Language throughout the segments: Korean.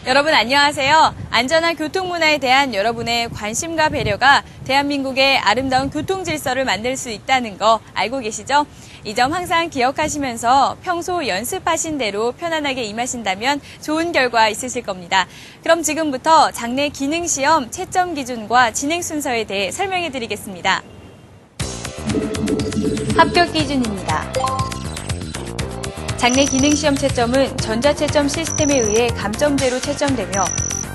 여러분 안녕하세요. 안전한 교통문화에 대한 여러분의 관심과 배려가 대한민국의 아름다운 교통 질서를 만들 수 있다는 거 알고 계시죠? 이 점 항상 기억하시면서 평소 연습하신 대로 편안하게 임하신다면 좋은 결과 있으실 겁니다. 그럼 지금부터 장내 기능시험 채점 기준과 진행 순서에 대해 설명해 드리겠습니다. 합격 기준입니다. 장내 기능시험 채점은 전자채점 시스템에 의해 감점제로 채점되며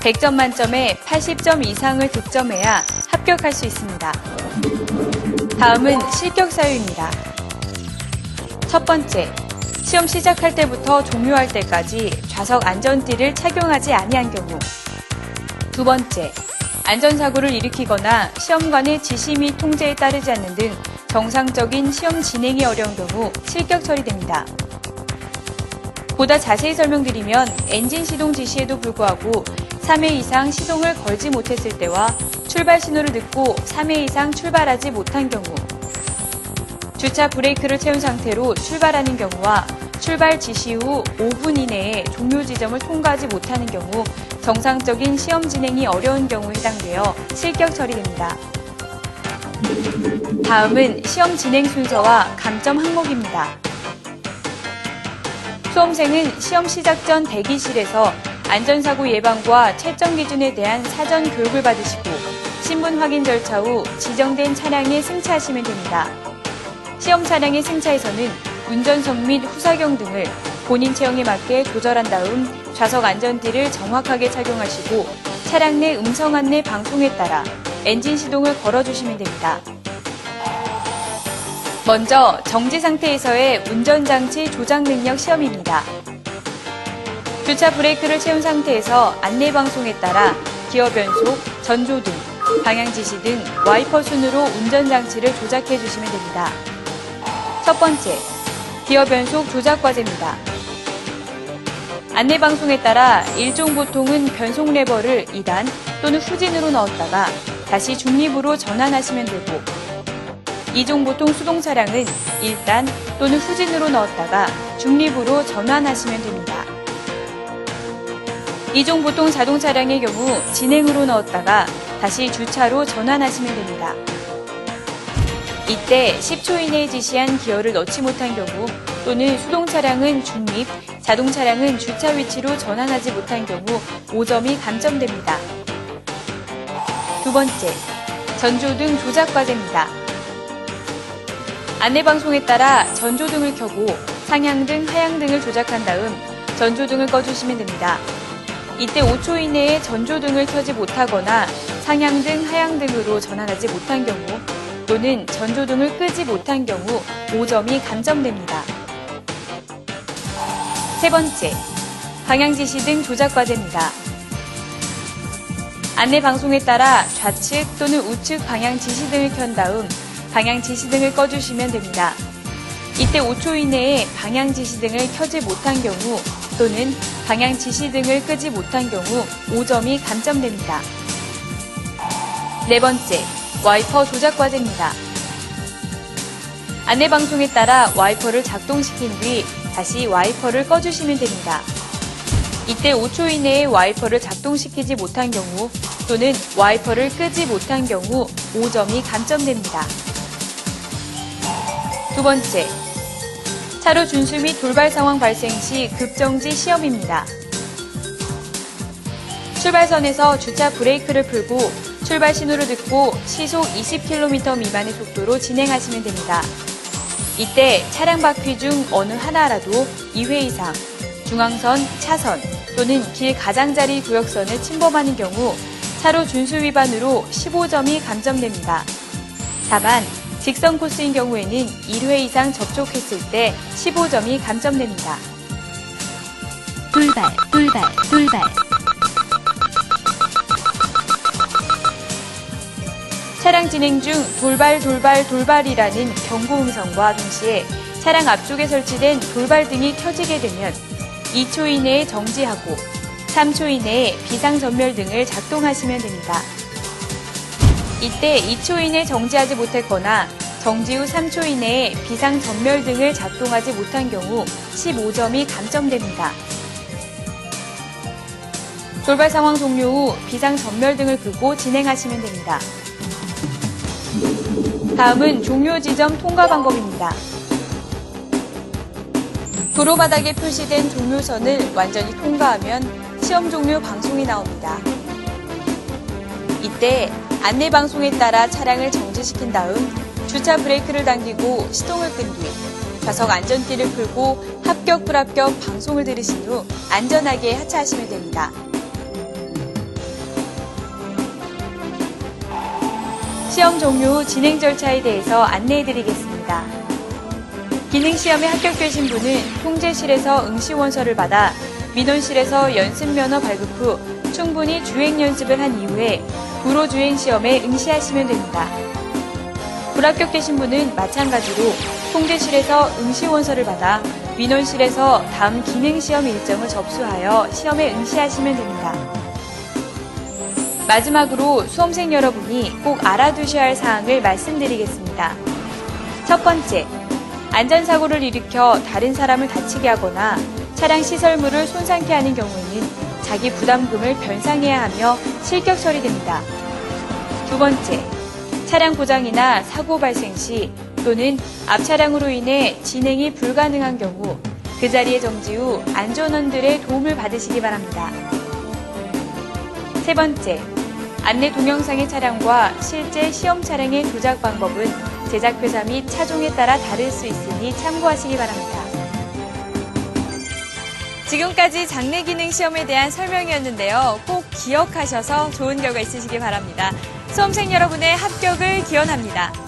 100점 만점에 80점 이상을 득점해야 합격할 수 있습니다. 다음은 실격 사유입니다. 첫 번째, 시험 시작할 때부터 종료할 때까지 좌석 안전띠를 착용하지 아니한 경우. 두 번째, 안전사고를 일으키거나 시험관의 지시 및 통제에 따르지 않는 등 정상적인 시험 진행이 어려운 경우 실격 처리됩니다. 보다 자세히 설명드리면 엔진 시동 지시에도 불구하고 3회 이상 시동을 걸지 못했을 때와 출발 신호를 듣고 3회 이상 출발하지 못한 경우, 주차 브레이크를 채운 상태로 출발하는 경우와 출발 지시 후 5분 이내에 종료 지점을 통과하지 못하는 경우 정상적인 시험 진행이 어려운 경우에 해당되어 실격 처리됩니다. 다음은 시험 진행 순서와 감점 항목입니다. 수험생은 시험 시작 전 대기실에서 안전사고 예방과 채점 기준에 대한 사전 교육을 받으시고 신분 확인 절차 후 지정된 차량에 승차하시면 됩니다. 시험 차량의 승차에서는 운전석 및 후사경 등을 본인 체형에 맞게 조절한 다음 좌석 안전띠를 정확하게 착용하시고 차량 내 음성 안내 방송에 따라 엔진 시동을 걸어주시면 됩니다. 먼저 정지 상태에서의 운전장치 조작 능력 시험입니다. 주차 브레이크를 채운 상태에서 안내 방송에 따라 기어 변속, 전조등, 방향 지시 등 와이퍼 순으로 운전장치를 조작해 주시면 됩니다. 첫 번째, 기어 변속 조작 과제입니다. 안내 방송에 따라 일종 보통은 변속 레버를 2단 또는 후진으로 넣었다가 다시 중립으로 전환하시면 되고, 이종 보통 수동 차량은 1단 또는 후진으로 넣었다가 중립으로 전환하시면 됩니다. 이종 보통 자동 차량의 경우 진행으로 넣었다가 다시 주차로 전환하시면 됩니다. 이때 10초 이내에 지시한 기어를 넣지 못한 경우 또는 수동 차량은 중립, 자동 차량은 주차 위치로 전환하지 못한 경우 5점이 감점됩니다. 두 번째, 전조등 조작 과제입니다. 안내방송에 따라 전조등을 켜고 상향등, 하향등을 조작한 다음 전조등을 꺼주시면 됩니다. 이때 5초 이내에 전조등을 켜지 못하거나 상향등, 하향등으로 전환하지 못한 경우 또는 전조등을 끄지 못한 경우 5점이 감점됩니다. 세 번째, 방향지시 등 조작 과제입니다. 안내방송에 따라 좌측 또는 우측 방향 지시등을 켠 다음 방향 지시등을 꺼주시면 됩니다. 이때 5초 이내에 방향 지시등을 켜지 못한 경우 또는 방향 지시등을 끄지 못한 경우 5점이 감점됩니다. 네 번째, 와이퍼 조작 과제입니다. 안내방송에 따라 와이퍼를 작동시킨 뒤 다시 와이퍼를 꺼주시면 됩니다. 이때 5초 이내에 와이퍼를 작동시키지 못한 경우 또는 와이퍼를 끄지 못한 경우 5점이 감점됩니다. 두 번째, 차로 준수 및 돌발 상황 발생 시 급정지 시험입니다. 출발선에서 주차 브레이크를 풀고 출발 신호를 듣고 시속 20km 미만의 속도로 진행하시면 됩니다. 이때 차량 바퀴 중 어느 하나라도 2회 이상 중앙선, 차선 또는 길 가장자리 구역선을 침범하는 경우 차로 준수 위반으로 15점이 감점됩니다. 다만 직선 코스인 경우에는 1회 이상 접촉했을 때 15점이 감점됩니다. 돌발. 차량 진행 중 돌발이라는 경고 음성과 동시에 차량 앞쪽에 설치된 돌발등이 켜지게 되면 2초 이내에 정지하고 3초 이내에 비상전멸 등을 작동하시면 됩니다. 이때 2초 이내 정지하지 못했거나 정지 후 3초 이내에 비상전멸 등을 작동하지 못한 경우 15점이 감점됩니다. 돌발 상황 종료 후 비상전멸 등을 끄고 진행하시면 됩니다. 다음은 종료 지점 통과 방법입니다. 도로 바닥에 표시된 종료선을 완전히 통과하면 시험 종료 방송이 나옵니다. 이때 안내 방송에 따라 차량을 정지시킨 다음 주차 브레이크를 당기고 시동을 끈 뒤 좌석 안전띠를 풀고 합격 불합격 방송을 들으신 후 안전하게 하차하시면 됩니다. 시험 종료 후 진행 절차에 대해서 안내해드리겠습니다. 기능시험에 합격되신 분은 통제실에서 응시원서를 받아 민원실에서 연습면허 발급 후 충분히 주행 연습을 한 이후에 불호주행시험에 응시하시면 됩니다. 불합격되신 분은 마찬가지로 통제실에서 응시원서를 받아 민원실에서 다음 기능시험 일정을 접수하여 시험에 응시하시면 됩니다. 마지막으로 수험생 여러분이 꼭 알아두셔야 할 사항을 말씀드리겠습니다. 첫 번째, 안전사고를 일으켜 다른 사람을 다치게 하거나 차량 시설물을 손상케 하는 경우에는 자기 부담금을 변상해야 하며 실격 처리됩니다. 두 번째, 차량 고장이나 사고 발생 시 또는 앞 차량으로 인해 진행이 불가능한 경우 그 자리에 정지 후 안전원들의 도움을 받으시기 바랍니다. 세 번째, 안내 동영상의 차량과 실제 시험 차량의 조작 방법은 제작회사 및 차종에 따라 다를 수 있으니 참고하시기 바랍니다. 지금까지 장내 기능 시험에 대한 설명이었는데요. 꼭 기억하셔서 좋은 결과 있으시기 바랍니다. 수험생 여러분의 합격을 기원합니다.